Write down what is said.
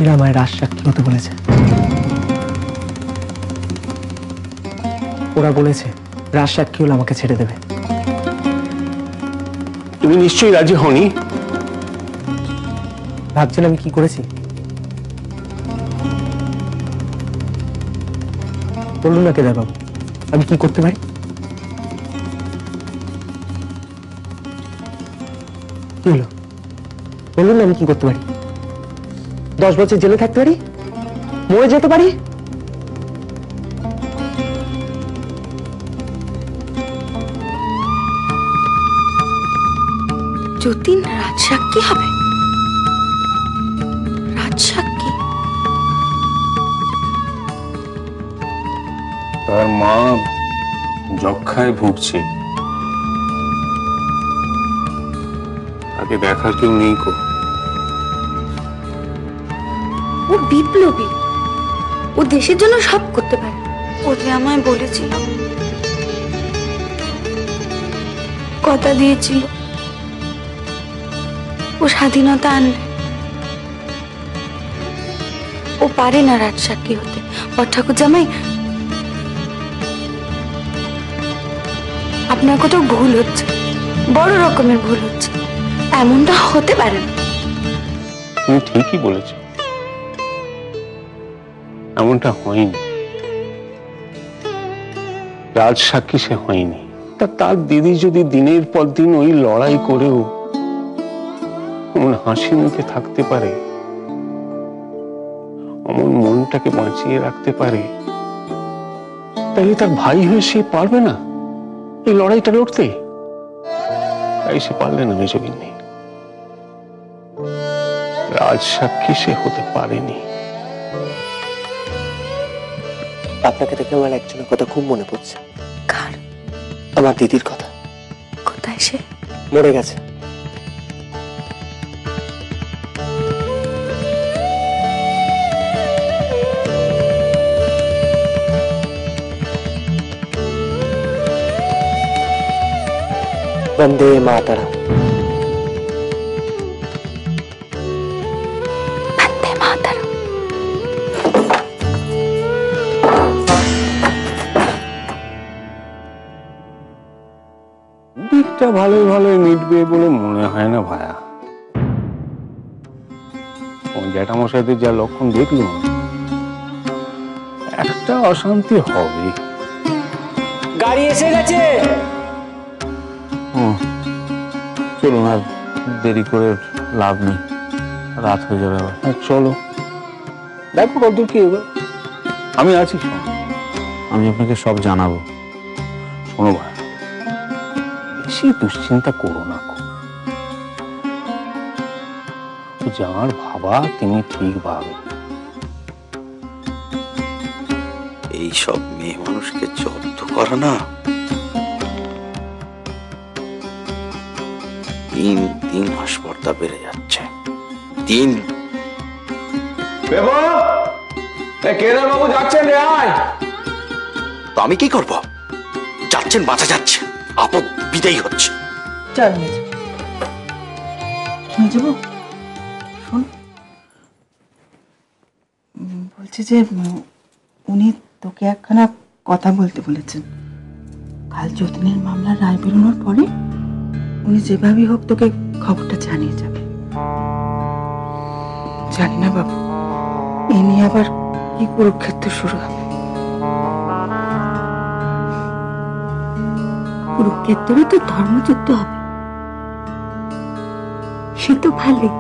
এরা আমায় রাজসাক্ষী হতে বলেছে। ওরা বলেছে রাজসাক্ষী হলে আমাকে ছেড়ে দেবে। তুমি নিশ্চয়ই রাজি হওনি? ভাবছেন আমি কি করেছি? বলুন না কেদার বাবু, আমি কি করতে পারি? কি হলো বলুন না, আমি কি করতে পারি? 10 বছর জেলে থাকতে পারি, মরে যেতে পারি। যতীন রাজসাক্ষী হবে? রাজসাক্ষী? তার মা যক্ষায় ভুগছে, তাকে দেখার কেউ নেই কো। ও বিপ্লবী, ও দেশের জন্য সব করতে পারে। ওকে আমায় বলেছিল, কথা দিয়েছিল ও স্বাধীনতা আনবে। ও পারে না রাজসাক্ষী হতে। ওর ঠাকুর জামাই, আপনার কোথাও ভুল হচ্ছে, বড় রকমের ভুল হচ্ছে। এমনটা হতে পারে না। তুমি ঠিকই বলেছ, এমনটা হয়নি। রাজসাক্ষী সে হয়নি। তার দিদি যদি দিনের পর দিন ওই লড়াই করেও হাসি মুখে থাকতে পারে, অমন মনটাকে বাঁচিয়ে রাখতে পারে, তাহলে তার ভাই হয়ে সে পারবে না এই লড়াইটা লড়তে? তাই সে পারলে না মেজগিন্নি। রাজসাক্ষী সে হতে পারেনি। আপনাকে দেখে আমার একজনের কথা খুব মনে পড়ছে। কার? আমার দিদির কথা। কোথায় সে? মরে গেছে। বন্দে মাতরম। বন্দে মাতরম। দিকটা ভালোই ভালোই মিটবে বলে মনে হয় না ভায়া। জ্যাঠামশাইদের যা লক্ষণ দেখলো, একটা অশান্তি হবে। গাড়ি এসে গেছে। চলুন, আর দেরি করে লাভ নেই, রাত হয়ে যাবে আবার। চলো, দেখো কতদূর কি হবে। আমি আছি, আমি আপনাকে সব জানাবো। শোনো ভাই, বেশি দুশ্চিন্তা করো না। যার ভাবা তিনি ঠিক ভাবে। এই সব মেয়ে মানুষকে জব্দ করা না দিন দিন হাসপাতা বেড়ে যাচ্ছে। দিন কেদার বাবু যাচ্ছেন রে, আয়। তো আমি কি করব? যাচ্ছেন, বাঁচা যাচ্ছে, আপদ বিদায়ী হচ্ছে। চল মেজবু, শোন, বলছি যে উনি তোকে একখানা কথা বলতে বলেছেন। কাল যতীনের মামলার রায় বেরোনোর পরে উনি যেভাবেই হোক তোকে খবরটা জানিয়ে যাবে। জানি না বাবু, এ নিয়ে আবার কি কুরুক্ষেত্র শুরু হবে। কুরুক্ষেত্রে তো ধর্মযুদ্ধ হবে, সে তো ভালোই।